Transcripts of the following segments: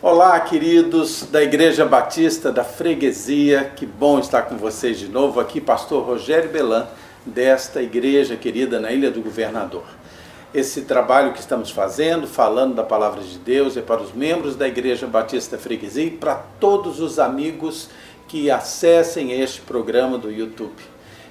Olá, queridos da Igreja Batista da Freguesia, que bom estar com vocês de novo aqui, pastor Rogério Belan, desta igreja querida na Ilha do Governador. Esse trabalho que estamos fazendo, falando da Palavra de Deus, é para os membros da Igreja Batista da Freguesia e para todos os amigos que acessem este programa do YouTube.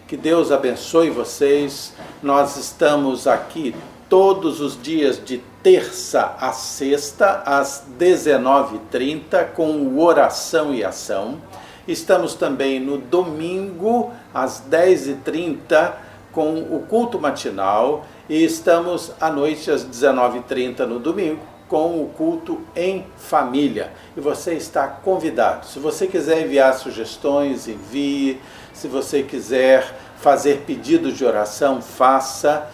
Que Deus abençoe vocês. Nós estamos aqui todos os dias de terça a sexta, às 19h30, com oração e ação. Estamos também no domingo, às 10h30, com o culto matinal. E estamos à noite, às 19h30, no domingo, com o culto em família. E você está convidado. Se você quiser enviar sugestões, envie. Se você quiser fazer pedidos de oração, faça.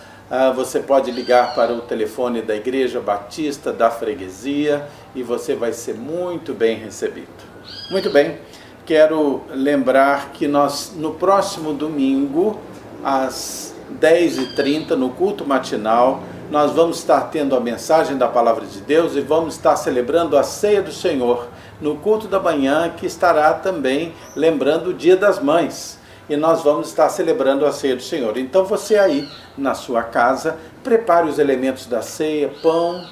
Você pode ligar para o telefone da Igreja Batista da Freguesia e você vai ser muito bem recebido. Muito bem, quero lembrar que nós, no próximo domingo, às 10h30, no culto matinal, nós vamos estar tendo a mensagem da Palavra de Deus e vamos estar celebrando a Ceia do Senhor no culto da manhã, que estará também lembrando o Dia das Mães. E nós vamos estar celebrando a Ceia do Senhor. Então você aí, na sua casa, prepare os elementos da ceia, pão,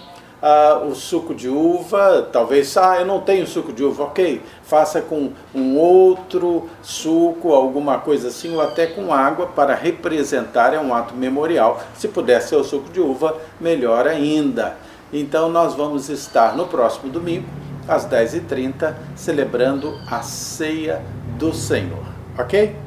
o suco de uva, talvez, eu não tenho suco de uva, ok, faça com um outro suco, alguma coisa assim, ou até com água para representar, é um ato memorial. Se puder ser o suco de uva, melhor ainda. Então nós vamos estar no próximo domingo, às 10h30, celebrando a Ceia do Senhor, ok?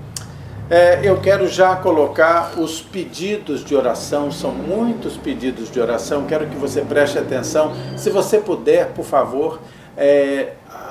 Eu quero já colocar os pedidos de oração, são muitos pedidos de oração, quero que você preste atenção. Se você puder, por favor,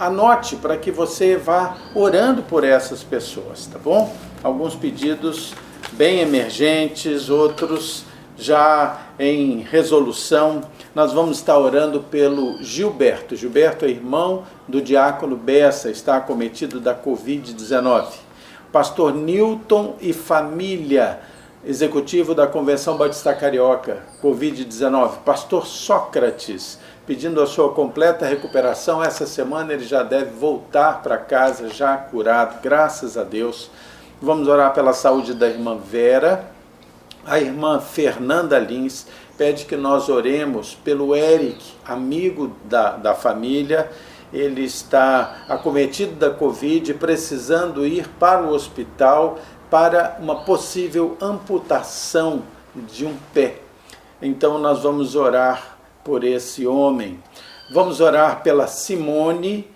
anote para que você vá orando por essas pessoas, tá bom? Alguns pedidos bem emergentes, outros já em resolução. Nós vamos estar orando pelo Gilberto. Gilberto é irmão do diácono Bessa, está acometido da Covid-19. Pastor Newton e família, executivo da Convenção Batista Carioca, Covid-19. Pastor Sócrates, pedindo a sua completa recuperação. Essa semana ele já deve voltar para casa, já curado, graças a Deus. Vamos orar pela saúde da irmã Vera. A irmã Fernanda Lins pede que nós oremos pelo Eric, amigo da família. Ele está acometido da Covid, precisando ir para o hospital para uma possível amputação de um pé. Então nós vamos orar por esse homem. Vamos orar pela Simone,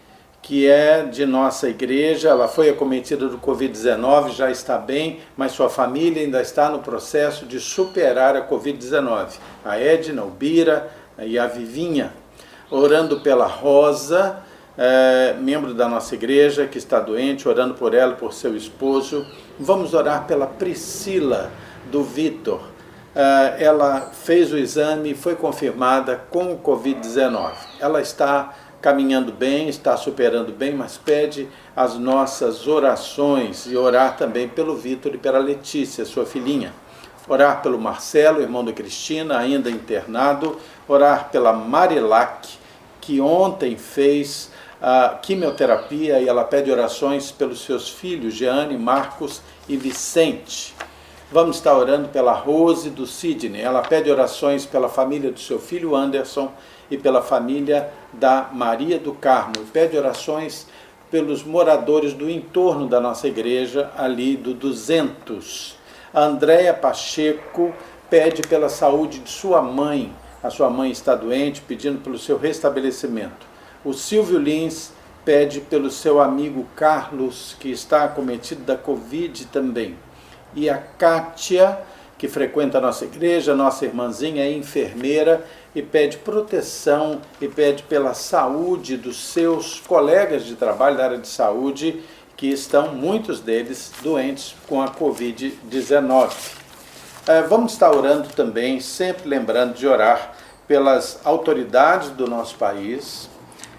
que é de nossa igreja. Ela foi acometida do Covid-19, já está bem, mas sua família ainda está no processo de superar a Covid-19. A Edna, o Bira e a Vivinha. Orando pela Rosa, membro da nossa igreja, que está doente, orando por ela e por seu esposo. Vamos orar pela Priscila, do Vitor. Ela fez o exame e foi confirmada com o Covid-19. Ela está caminhando bem, está superando bem, mas pede as nossas orações e orar também pelo Vitor e pela Letícia, sua filhinha. Orar pelo Marcelo, irmão da Cristina, ainda internado. Orar pela Marilac, que ontem fez a quimioterapia e ela pede orações pelos seus filhos, Jeane, Marcos e Vicente. Vamos estar orando pela Rose do Sidney. Ela pede orações pela família do seu filho Anderson e pela família da Maria do Carmo. E pede orações pelos moradores do entorno da nossa igreja, ali do 200. A Andréia Pacheco pede pela saúde de sua mãe. A sua mãe está doente, pedindo pelo seu restabelecimento. O Silvio Lins pede pelo seu amigo Carlos, que está acometido da Covid também. E a Kátia, que frequenta a nossa igreja, nossa irmãzinha, é enfermeira e pede proteção e pede pela saúde dos seus colegas de trabalho da área de saúde, que estão, muitos deles, doentes com a Covid-19. Vamos estar orando também, sempre lembrando de orar pelas autoridades do nosso país,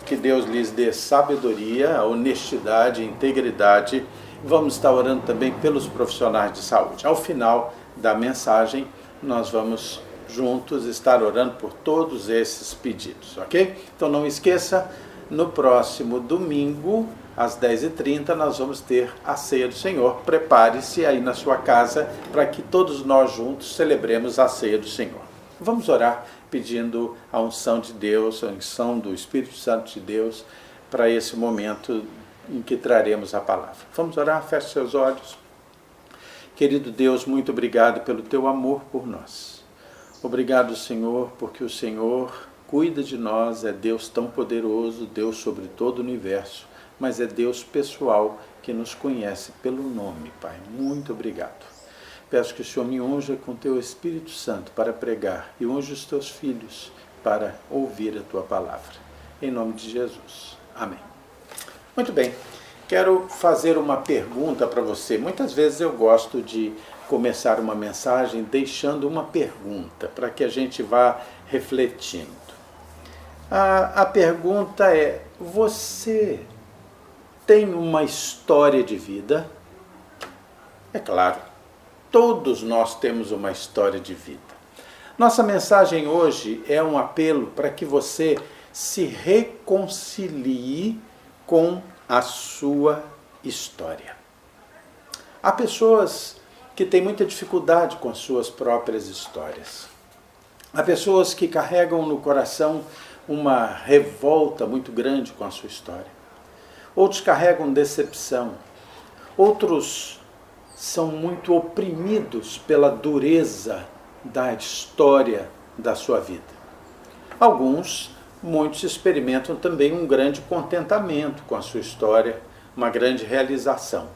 que Deus lhes dê sabedoria, honestidade, integridade. Vamos estar orando também pelos profissionais de saúde. Ao final da mensagem, nós vamos juntos estar orando por todos esses pedidos, ok? Então não esqueça, no próximo domingo, às 10h30, nós vamos ter a Ceia do Senhor. Prepare-se aí na sua casa para que todos nós juntos celebremos a Ceia do Senhor. Vamos orar pedindo a unção de Deus, a unção do Espírito Santo de Deus para esse momento em que traremos a palavra. Vamos orar? Feche seus olhos. Querido Deus, muito obrigado pelo teu amor por nós. Obrigado, Senhor, porque o Senhor cuida de nós, é Deus tão poderoso, Deus sobre todo o universo, mas é Deus pessoal que nos conhece pelo nome, Pai. Muito obrigado. Peço que o Senhor me unja com teu Espírito Santo para pregar e unja os teus filhos para ouvir a tua palavra. Em nome de Jesus. Amém. Muito bem. Quero fazer uma pergunta para você. Muitas vezes eu gosto de começar uma mensagem deixando uma pergunta para que a gente vá refletindo. A pergunta é: você tem uma história de vida? É claro, todos nós temos uma história de vida. Nossa mensagem hoje é um apelo para que você se reconcilie com a sua história. Há pessoas que têm muita dificuldade com as suas próprias histórias. Há pessoas que carregam no coração uma revolta muito grande com a sua história. Outros carregam decepção. Outros são muito oprimidos pela dureza da história da sua vida. Muitos experimentam também um grande contentamento com a sua história, uma grande realização.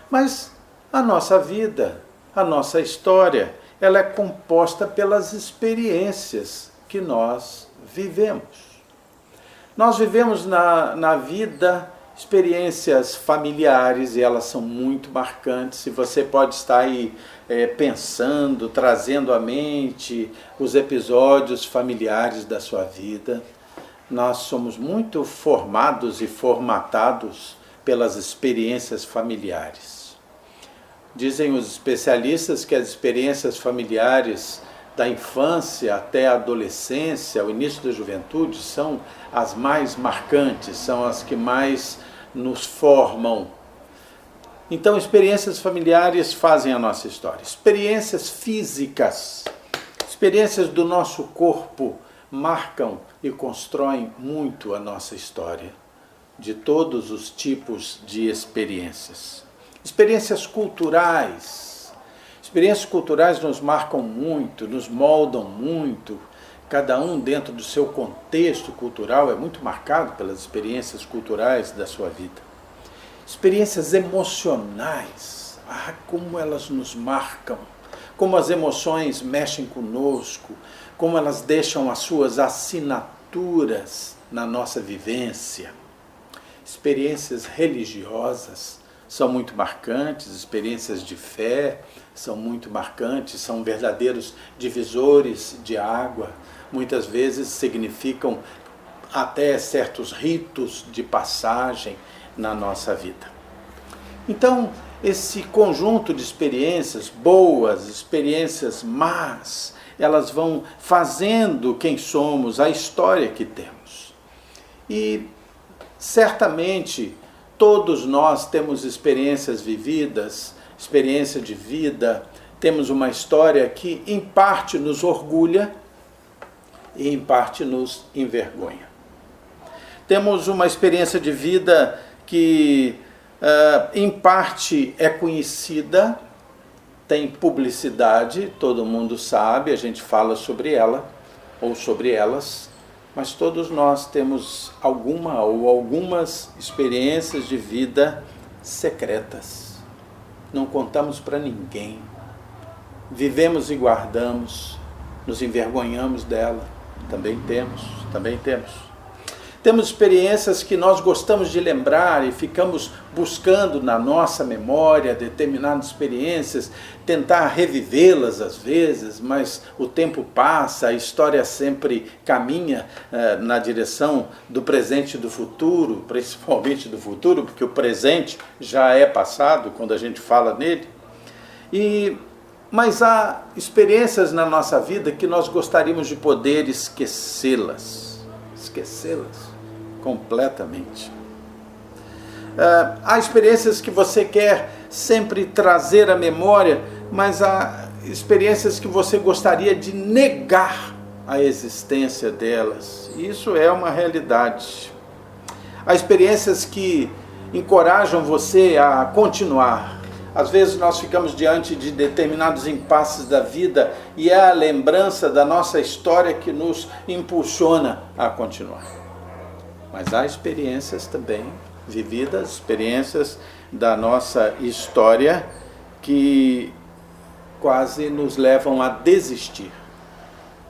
Mas a nossa vida, a nossa história, ela é composta pelas experiências que nós vivemos. Nós vivemos na vida experiências familiares e elas são muito marcantes. E você pode estar aí pensando, trazendo à mente os episódios familiares da sua vida. Nós somos muito formados e formatados pelas experiências familiares. Dizem os especialistas que as experiências familiares da infância até a adolescência, o início da juventude, são as mais marcantes, são as que mais nos formam. Então, experiências familiares fazem a nossa história. Experiências físicas, experiências do nosso corpo marcam e constroem muito a nossa história, de todos os tipos de experiências. Experiências culturais. Experiências culturais nos marcam muito, nos moldam muito. Cada um dentro do seu contexto cultural é muito marcado pelas experiências culturais da sua vida. Experiências emocionais. Como elas nos marcam. Como as emoções mexem conosco. Como elas deixam as suas assinaturas na nossa vivência. Experiências religiosas são muito marcantes, experiências de fé são muito marcantes, são verdadeiros divisores de água. Muitas vezes significam até certos ritos de passagem na nossa vida. Então, esse conjunto de experiências boas, experiências más, elas vão fazendo quem somos, a história que temos. E certamente todos nós temos experiências vividas, experiência de vida, temos uma história que em parte nos orgulha e em parte nos envergonha. Temos uma experiência de vida que em parte é conhecida, tem publicidade, todo mundo sabe, a gente fala sobre ela ou sobre elas, mas todos nós temos alguma ou algumas experiências de vida secretas. Não contamos para ninguém. Vivemos e guardamos, nos envergonhamos dela. Também temos. Temos experiências que nós gostamos de lembrar e ficamos buscando na nossa memória determinadas experiências, tentar revivê-las às vezes, mas o tempo passa, a história sempre caminha na direção do presente e do futuro, principalmente do futuro, porque o presente já é passado quando a gente fala nele. Mas há experiências na nossa vida que nós gostaríamos de poder esquecê-las. completamente. Há experiências que você quer sempre trazer à memória, mas há experiências que você gostaria de negar a existência delas. Isso é uma realidade. Há experiências que encorajam você a continuar. Às vezes nós ficamos diante de determinados impasses da vida e é a lembrança da nossa história que nos impulsiona a continuar. Mas há experiências também vividas, experiências da nossa história que quase nos levam a desistir.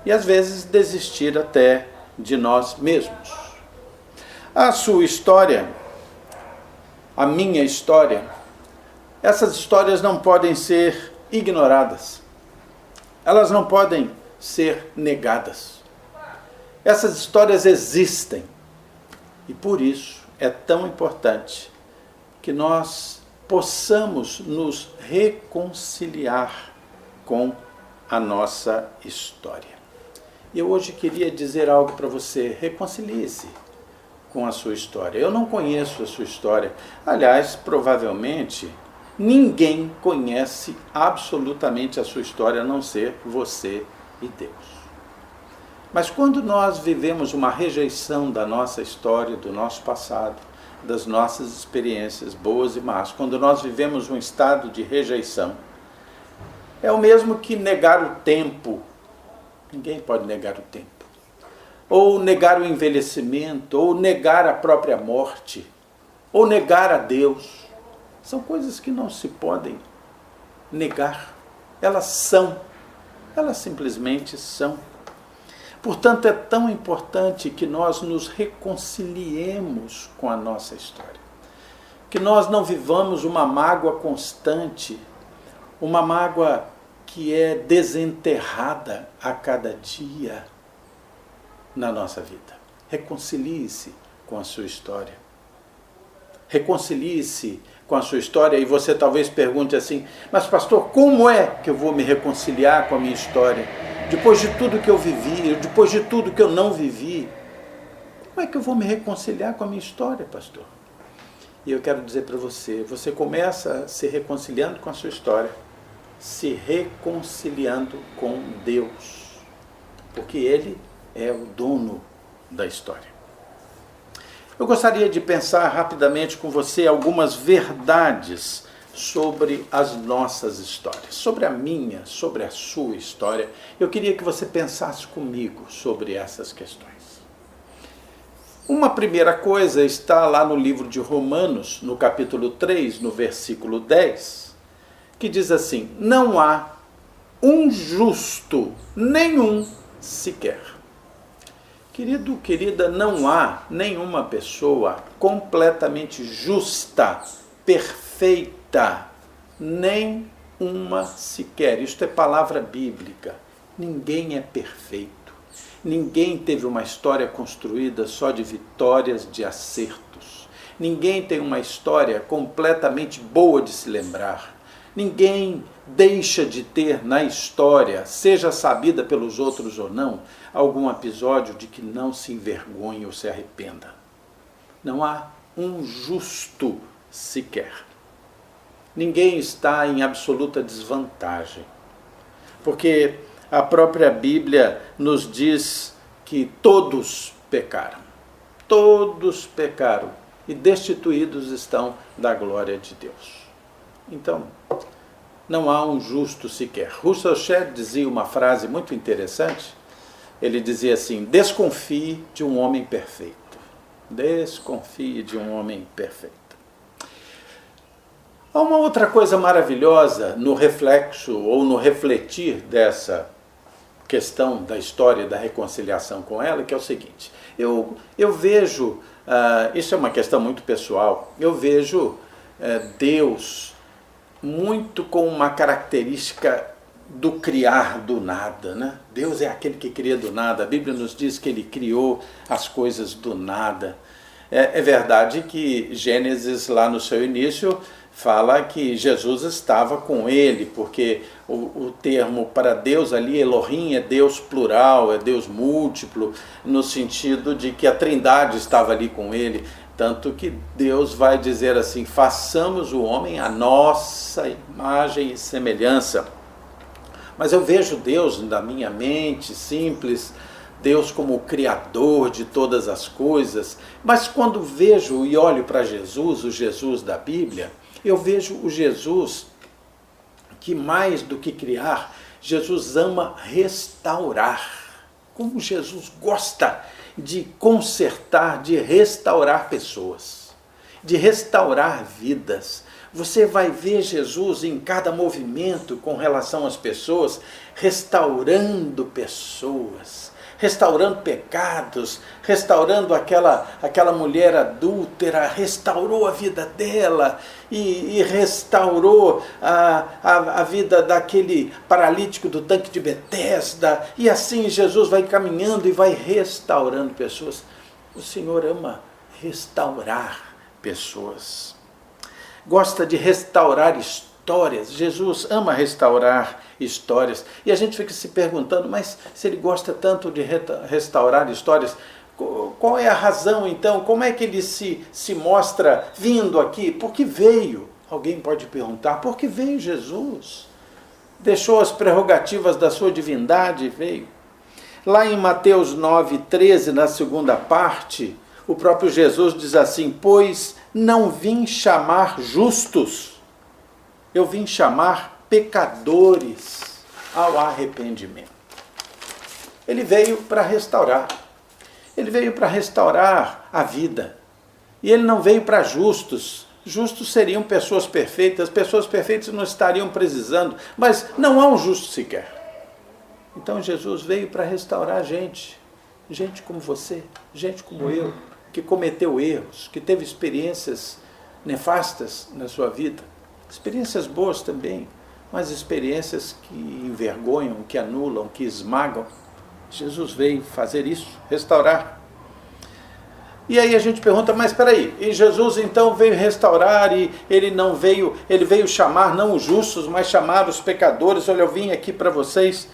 E às vezes desistir até de nós mesmos. A sua história, a minha história, essas histórias não podem ser ignoradas. Elas não podem ser negadas. Essas histórias existem. E por isso é tão importante que nós possamos nos reconciliar com a nossa história. E eu hoje queria dizer algo para você. Reconcilie-se com a sua história. Eu não conheço a sua história. Aliás, provavelmente, ninguém conhece absolutamente a sua história, a não ser você e Deus. Mas quando nós vivemos uma rejeição da nossa história, do nosso passado, das nossas experiências boas e más, quando nós vivemos um estado de rejeição, é o mesmo que negar o tempo. Ninguém pode negar o tempo. Ou negar o envelhecimento, ou negar a própria morte, ou negar a Deus. São coisas que não se podem negar. Elas são. Elas simplesmente são. Portanto, é tão importante que nós nos reconciliemos com a nossa história. Que nós não vivamos uma mágoa constante, uma mágoa que é desenterrada a cada dia na nossa vida. Reconcilie-se com a sua história. Reconcilie-se com a sua história e você talvez pergunte assim, mas pastor, como é que eu vou me reconciliar com a minha história? Depois de tudo que eu vivi, depois de tudo que eu não vivi, como é que eu vou me reconciliar com a minha história, pastor? E eu quero dizer para você, você começa se reconciliando com a sua história, se reconciliando com Deus, porque Ele é o dono da história. Eu gostaria de pensar rapidamente com você algumas verdades sobre as nossas histórias, sobre a minha, sobre a sua história. Eu queria que você pensasse comigo sobre essas questões. Uma primeira coisa está lá no livro de Romanos, no capítulo 3, no versículo 10, que diz assim, não há um justo, nenhum sequer. Querido, querida, não há nenhuma pessoa completamente justa, perfeita, nem uma sequer. Isto é palavra bíblica. Ninguém é perfeito. Ninguém teve uma história construída só de vitórias, de acertos. Ninguém tem uma história completamente boa de se lembrar. Ninguém deixa de ter na história, seja sabida pelos outros ou não, algum episódio de que não se envergonhe ou se arrependa. Não há um justo sequer. Ninguém está em absoluta desvantagem, porque a própria Bíblia nos diz que todos pecaram e destituídos estão da glória de Deus. Então, não há um justo sequer. Russell Shedd dizia uma frase muito interessante. Ele dizia assim, desconfie de um homem perfeito. Desconfie de um homem perfeito. Há uma outra coisa maravilhosa no reflexo ou no refletir dessa questão da história da reconciliação com ela, que é o seguinte. Eu vejo, isso é uma questão muito pessoal, eu vejo Deus muito com uma característica do criar do nada, né? Deus é aquele que cria do nada. A Bíblia nos diz que Ele criou as coisas do nada. É verdade que Gênesis, lá no seu início, fala que Jesus estava com ele, porque o termo para Deus ali, Elohim, é Deus plural, é Deus múltiplo, no sentido de que a Trindade estava ali com ele. Tanto que Deus vai dizer assim: façamos o homem à nossa imagem e semelhança. Mas eu vejo Deus na minha mente simples, Deus como o Criador de todas as coisas. Mas quando vejo e olho para Jesus, o Jesus da Bíblia, eu vejo o Jesus que, mais do que criar, Jesus ama restaurar. Como Jesus gosta de consertar, de restaurar pessoas, de restaurar vidas. Você vai ver Jesus em cada movimento com relação às pessoas, restaurando pessoas, restaurando pecados, restaurando aquela mulher adúltera, restaurou a vida dela e restaurou a vida daquele paralítico do tanque de Betesda. E assim Jesus vai caminhando e vai restaurando pessoas. O Senhor ama restaurar pessoas. Gosta de restaurar histórias. Jesus ama restaurar histórias. E a gente fica se perguntando, mas se ele gosta tanto de restaurar histórias, qual é a razão então? Como é que ele se mostra vindo aqui? Por que veio? Alguém pode perguntar, por que veio Jesus? Deixou as prerrogativas da sua divindade e veio. Lá em Mateus 9:13, na segunda parte, o próprio Jesus diz assim: pois não vim chamar justos, eu vim chamar pecadores ao arrependimento. Ele veio para restaurar. Ele veio para restaurar a vida. E ele não veio para justos. Justos seriam pessoas perfeitas. Pessoas perfeitas não estariam precisando. Mas não há um justo sequer. Então Jesus veio para restaurar a gente. Gente como você, gente como eu, que cometeu erros, que teve experiências nefastas na sua vida. Experiências boas também, mas experiências que envergonham, que anulam, que esmagam. Jesus veio fazer isso, restaurar. E aí a gente pergunta, mas espera aí, e Jesus então veio restaurar e ele veio chamar não os justos, mas chamar os pecadores. Olha, eu vim aqui para vocês.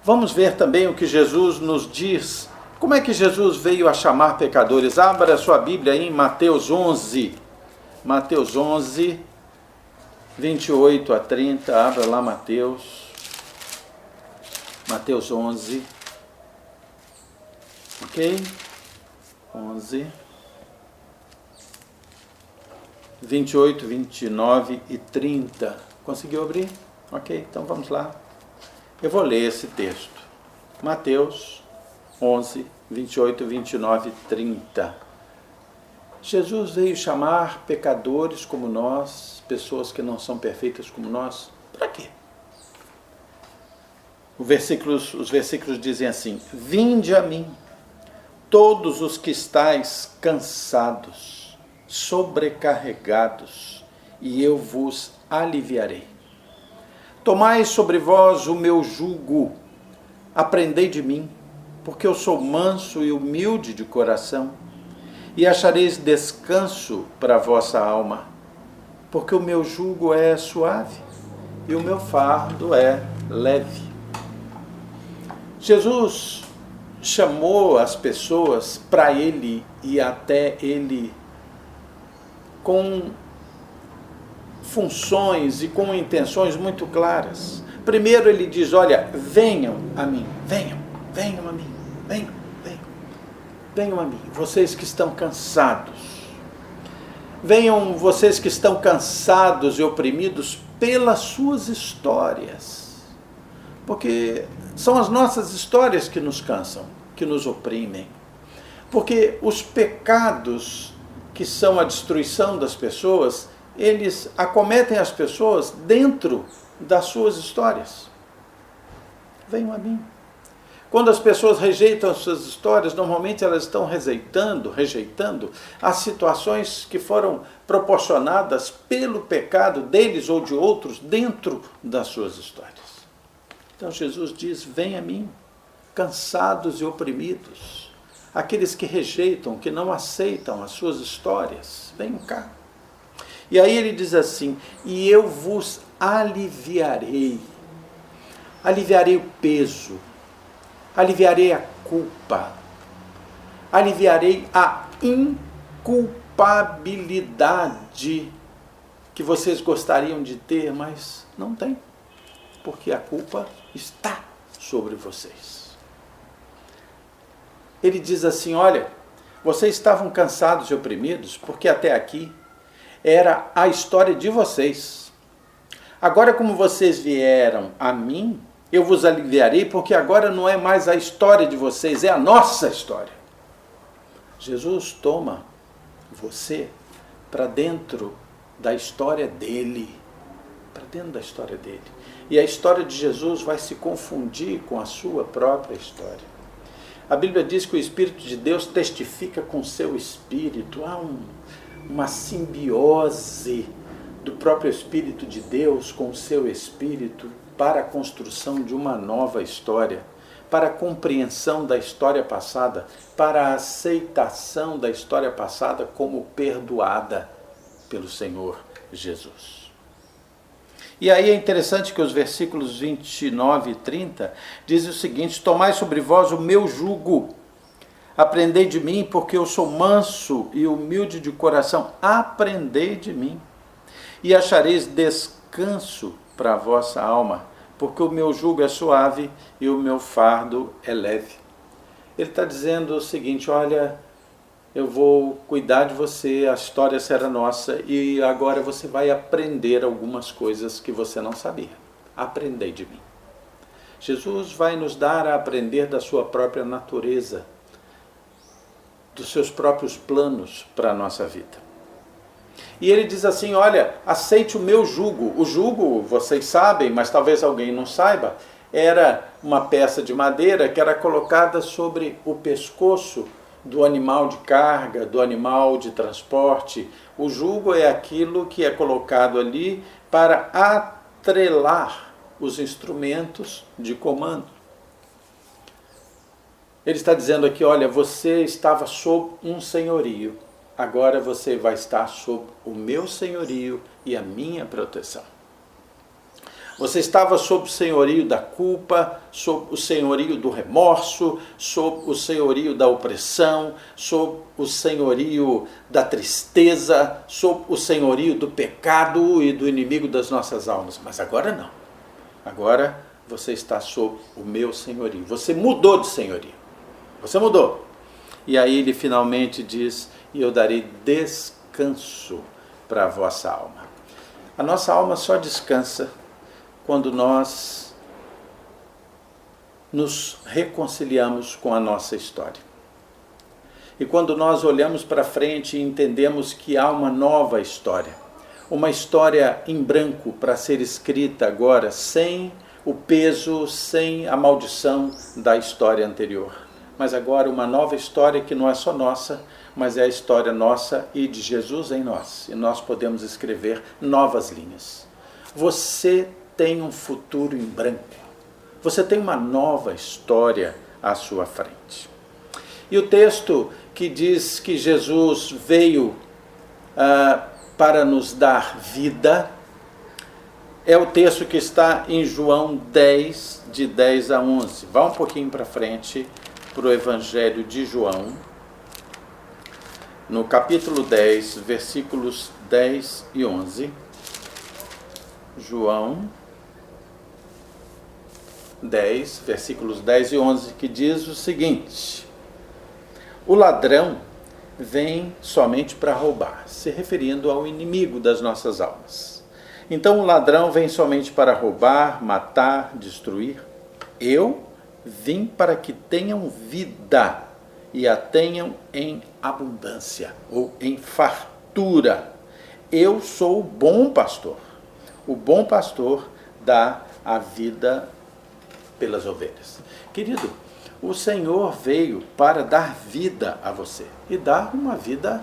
Vamos ver também o que Jesus nos diz. Como é que Jesus veio a chamar pecadores? Abra a sua Bíblia aí em Mateus 11. Mateus 11, 28 a 30. Abra lá Mateus. Mateus 11. Ok? 11. 28, 29 e 30. Conseguiu abrir? Ok, então vamos lá. Eu vou ler esse texto. Mateus 11, 28, 29 e 30. Jesus veio chamar pecadores como nós, pessoas que não são perfeitas como nós. Para quê? Os versículos dizem assim: vinde a mim, todos os que estáis cansados, sobrecarregados, e eu vos aliviarei. Tomai sobre vós o meu jugo, aprendei de mim, porque eu sou manso e humilde de coração, e achareis descanso para a vossa alma, porque o meu jugo é suave e o meu fardo é leve. Jesus chamou as pessoas para ele e até ele com funções e com intenções muito claras. Primeiro ele diz, olha, venham a mim, venham a mim, venham a mim, vocês que estão cansados. Venham vocês que estão cansados e oprimidos pelas suas histórias. Porque são as nossas histórias que nos cansam, que nos oprimem. Porque os pecados que são a destruição das pessoas, eles acometem as pessoas dentro das suas histórias. Venham a mim. Quando as pessoas rejeitam as suas histórias, normalmente elas estão rejeitando as situações que foram proporcionadas pelo pecado deles ou de outros dentro das suas histórias. Então Jesus diz, vem a mim, cansados e oprimidos, aqueles que rejeitam, que não aceitam as suas histórias, venham cá. E aí ele diz assim: e eu vos aliviarei. Aliviarei o peso, aliviarei a culpa, aliviarei a inculpabilidade que vocês gostariam de ter, mas não tem, porque a culpa está sobre vocês. Ele diz assim: olha, vocês estavam cansados e oprimidos, porque até aqui era a história de vocês. Agora, como vocês vieram a mim, eu vos aliviarei, porque agora não é mais a história de vocês, é a nossa história. Jesus toma você para dentro da história dele, para dentro da história dele. E a história de Jesus vai se confundir com a sua própria história. A Bíblia diz que o Espírito de Deus testifica com o seu Espírito. Há uma simbiose do próprio Espírito de Deus com o seu Espírito para a construção de uma nova história, para a compreensão da história passada, para a aceitação da história passada como perdoada pelo Senhor Jesus. E aí é interessante que os versículos 29 e 30 dizem o seguinte: tomai sobre vós o meu jugo, aprendei de mim, porque eu sou manso e humilde de coração. Aprendei de mim, e achareis descanso para a vossa alma, porque o meu jugo é suave e o meu fardo é leve. Ele está dizendo o seguinte: olha, eu vou cuidar de você, a história será nossa, e agora você vai aprender algumas coisas que você não sabia. Aprendei de mim. Jesus vai nos dar a aprender da sua própria natureza, dos seus próprios planos para a nossa vida. E ele diz assim: olha, aceite o meu jugo. O jugo, vocês sabem, mas talvez alguém não saiba, era uma peça de madeira que era colocada sobre o pescoço do animal de carga, do animal de transporte. O jugo é aquilo que é colocado ali para atrelar os instrumentos de comando. Ele está dizendo aqui: olha, você estava sob um senhorio, agora você vai estar sob o meu senhorio e a minha proteção. Você estava sob o senhorio da culpa, sob o senhorio do remorso, sob o senhorio da opressão, sob o senhorio da tristeza, sob o senhorio do pecado e do inimigo das nossas almas. Mas agora não. Agora você está sob o meu senhorio. Você mudou de senhorio. Você mudou. E aí ele finalmente diz: e eu darei descanso para a vossa alma. A nossa alma só descansa quando nós nos reconciliamos com a nossa história. E quando nós olhamos para frente e entendemos que há uma nova história, uma história em branco para ser escrita agora, sem o peso, sem a maldição da história anterior. Mas agora uma nova história que não é só nossa, mas é a história nossa e de Jesus em nós. E nós podemos escrever novas linhas. Você tem um futuro em branco. Você tem uma nova história à sua frente. E o texto que diz que Jesus veio para nos dar vida é o texto que está em João 10, de 10 a 11. Vá um pouquinho para frente para o Evangelho de João, no capítulo 10, versículos 10 e 11. João 10, versículos 10 e 11, que diz o seguinte: o ladrão vem somente para roubar, se referindo ao inimigo das nossas almas. Então o ladrão vem somente para roubar, matar, destruir. Eu vim para que tenham vida e a tenham em abundância ou em fartura. Eu sou o bom pastor. O bom pastor dá a vida pelas ovelhas. Querido, o Senhor veio para dar vida a você e dar uma vida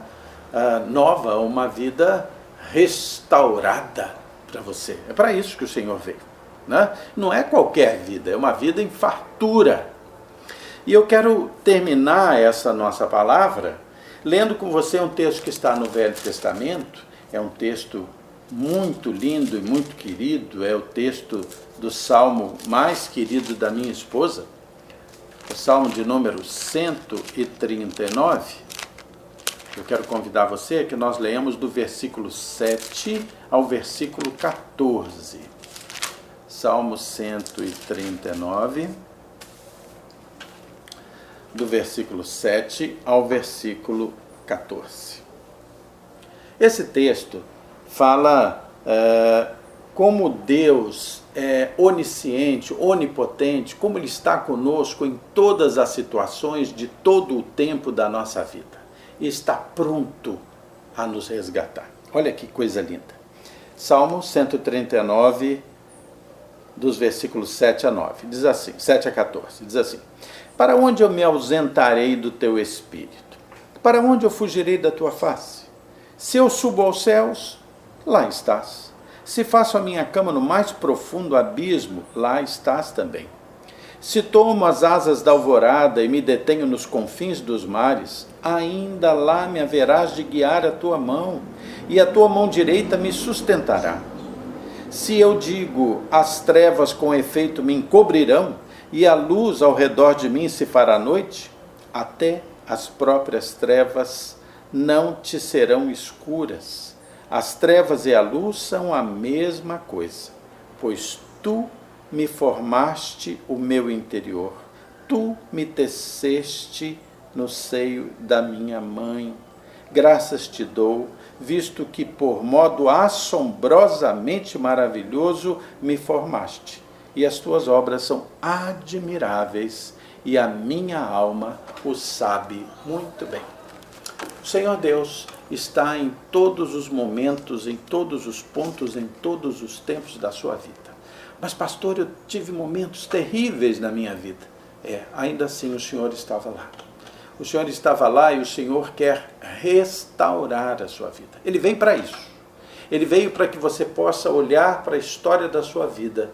nova, uma vida restaurada para você. É para isso que o Senhor veio, né? Não é qualquer vida, é uma vida em fartura. E eu quero terminar essa nossa palavra lendo com você um texto que está no Velho Testamento, É um texto muito lindo e muito querido, é o texto do salmo mais querido da minha esposa, o salmo de número 139. Eu quero convidar você a que nós leamos do versículo 7 ao versículo 14. Salmo 139, do versículo 7 ao versículo 14. Esse texto fala como Deus é onisciente, onipotente, como Ele está conosco em todas as situações de todo o tempo da nossa vida. E está pronto a nos resgatar. Olha que coisa linda. Salmo 139, dos versículos 7 a 9, diz assim, 7 a 14, diz assim: para onde eu me ausentarei do teu espírito? Para onde eu fugirei da tua face? Se eu subo aos céus, lá estás. Se faço a minha cama no mais profundo abismo, lá estás também. Se tomo as asas da alvorada e me detenho nos confins dos mares, ainda lá me haverás de guiar a tua mão, e a tua mão direita me sustentará. Se eu digo, as trevas com efeito me encobrirão, e a luz ao redor de mim se fará noite, até as próprias trevas não te serão escuras. As trevas e a luz são a mesma coisa, pois tu me formaste o meu interior, tu me teceste no seio da minha mãe. Graças te dou, visto que por modo assombrosamente maravilhoso me formaste, e as tuas obras são admiráveis, e a minha alma o sabe muito bem. O Senhor Deus está em todos os momentos, em todos os pontos, em todos os tempos da sua vida. Mas, pastor, eu tive momentos terríveis na minha vida. Ainda assim o Senhor estava lá. O Senhor estava lá e o Senhor quer restaurar a sua vida. Ele vem para isso. Ele veio para que você possa olhar para a história da sua vida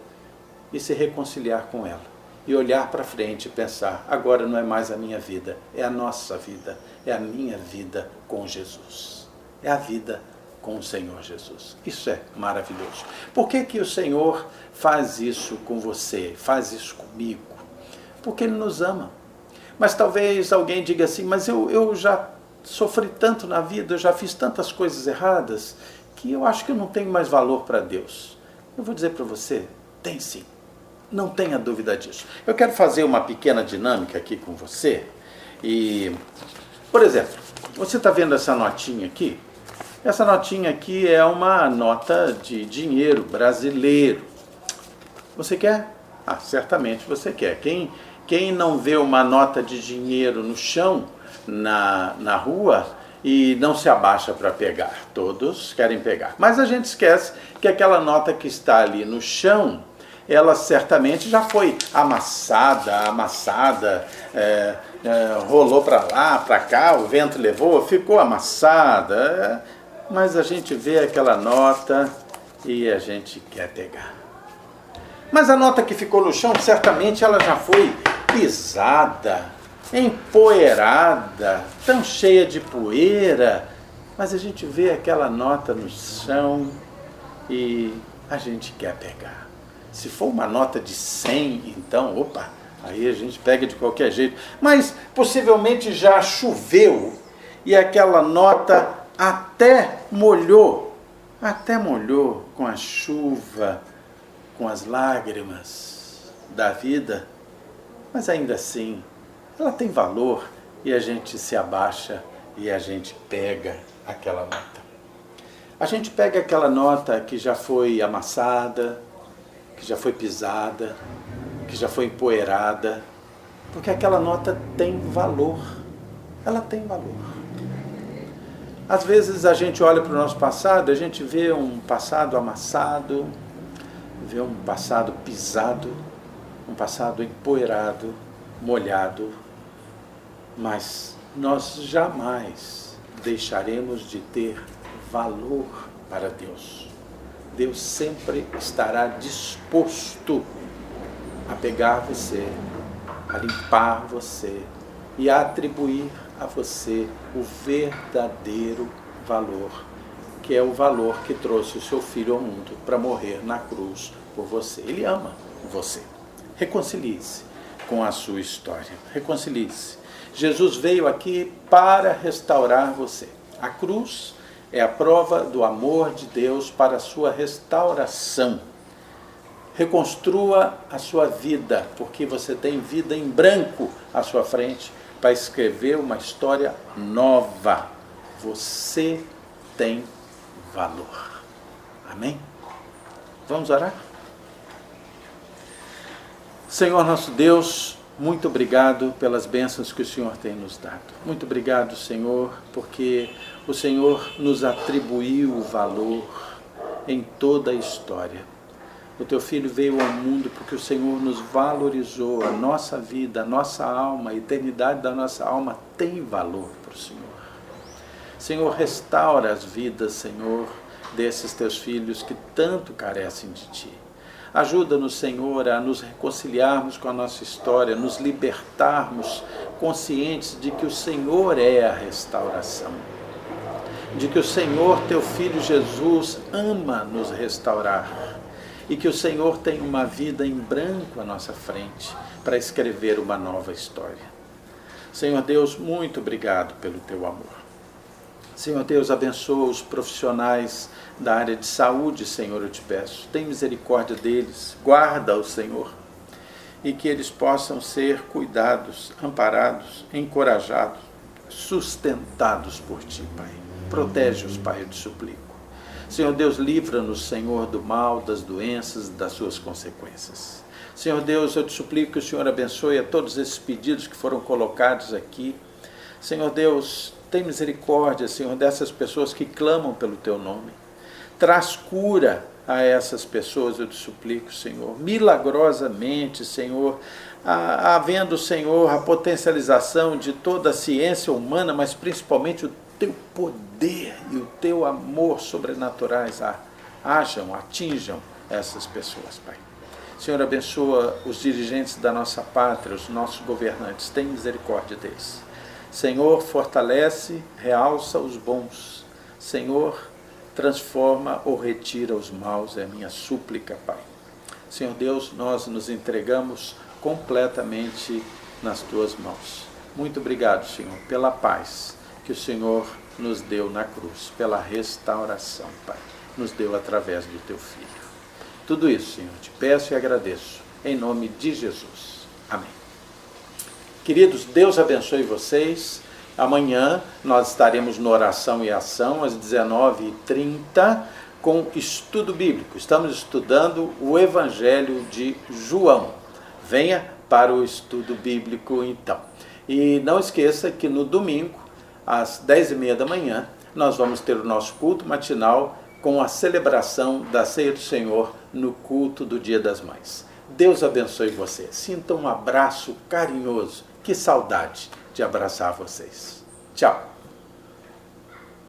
e se reconciliar com ela. E olhar para frente e pensar, agora não é mais a minha vida, é a nossa vida, é a minha vida com Jesus. É a vida com o Senhor Jesus. Isso é maravilhoso. Por que que o Senhor faz isso com você, faz isso comigo? Porque Ele nos ama. Mas talvez alguém diga assim, mas eu já sofri tanto na vida, eu já fiz tantas coisas erradas, que eu acho que eu não tenho mais valor para Deus. Eu vou dizer para você, tem sim. Não tenha dúvida disso. Eu quero fazer uma pequena dinâmica aqui com você. E, por exemplo, você está vendo essa notinha aqui? Essa notinha aqui é uma nota de dinheiro brasileiro. Você quer? Ah, certamente você quer. Quem não vê uma nota de dinheiro no chão, na rua, e não se abaixa para pegar? Todos querem pegar. Mas a gente esquece que aquela nota que está ali no chão, ela certamente já foi amassada, rolou para lá, para cá, o vento levou, ficou amassada, mas a gente vê aquela nota e a gente quer pegar. Mas a nota que ficou no chão, certamente ela já foi pisada, empoeirada, tão cheia de poeira, mas a gente vê aquela nota no chão e a gente quer pegar. Se for uma nota de 100, então, opa, aí a gente pega de qualquer jeito. Mas possivelmente já choveu e aquela nota até molhou com a chuva, com as lágrimas da vida. Mas ainda assim, ela tem valor e a gente se abaixa e a gente pega aquela nota. A gente pega aquela nota que já foi amassada, que já foi pisada, que já foi empoeirada, porque aquela nota tem valor. Ela tem valor. Às vezes a gente olha para o nosso passado, a gente vê um passado amassado, vê um passado pisado, um passado empoeirado, molhado, mas nós jamais deixaremos de ter valor para Deus. Deus sempre estará disposto a pegar você, a limpar você e a atribuir a você o verdadeiro valor que é o valor que trouxe o seu filho ao mundo para morrer na cruz por você. Ele ama você. Reconcilie-se com a sua história. Reconcilie-se. Jesus veio aqui para restaurar você. A cruz é a prova do amor de Deus para a sua restauração. Reconstrua a sua vida, porque você tem vida em branco à sua frente para escrever uma história nova. Você tem valor. Amém? Vamos orar? Senhor nosso Deus, muito obrigado pelas bênçãos que o Senhor tem nos dado. Muito obrigado, Senhor, porque o Senhor nos atribuiu o valor em toda a história. O teu Filho veio ao mundo porque o Senhor nos valorizou, a nossa vida, a nossa alma, a eternidade da nossa alma tem valor para o Senhor. Senhor, restaura as vidas, Senhor, desses teus filhos que tanto carecem de Ti. Ajuda-nos, Senhor, a nos reconciliarmos com a nossa história, nos libertarmos conscientes de que o Senhor é a restauração. De que o Senhor, teu Filho Jesus, ama nos restaurar. E que o Senhor tem uma vida em branco à nossa frente para escrever uma nova história. Senhor Deus, muito obrigado pelo teu amor. Senhor Deus, abençoa os profissionais da área de saúde, Senhor, eu te peço. Tem misericórdia deles, guarda-os, Senhor. E que eles possam ser cuidados, amparados, encorajados, sustentados por Ti, Pai. Protege-os, Pai, eu te suplico. Senhor Deus, livra-nos, Senhor, do mal, das doenças, das suas consequências. Senhor Deus, eu te suplico que o Senhor abençoe a todos esses pedidos que foram colocados aqui. Senhor Deus, tem misericórdia, Senhor, dessas pessoas que clamam pelo Teu nome. Traz cura a essas pessoas, eu te suplico, Senhor. Milagrosamente, Senhor, havendo, Senhor, a potencialização de toda a ciência humana, mas principalmente o Teu poder e o Teu amor sobrenaturais atinjam essas pessoas, Pai. Senhor, abençoa os dirigentes da nossa pátria, os nossos governantes, tem misericórdia deles. Senhor, fortalece, realça os bons. Senhor, transforma ou retira os maus, é a minha súplica, Pai. Senhor Deus, nós nos entregamos completamente nas Tuas mãos. Muito obrigado, Senhor, pela paz que o Senhor nos deu na cruz, pela restauração, Pai, nos deu através do Teu Filho. Tudo isso, Senhor, te peço e agradeço, em nome de Jesus. Amém. Queridos, Deus abençoe vocês. Amanhã nós estaremos no Oração e Ação, às 19h30, com estudo bíblico. Estamos estudando o Evangelho de João. Venha para o estudo bíblico, então. E não esqueça que no domingo, às 10h30 da manhã, nós vamos ter o nosso culto matinal com a celebração da Ceia do Senhor no culto do Dia das Mães. Deus abençoe você. Sinta um abraço carinhoso. Que saudade de abraçar vocês. Tchau.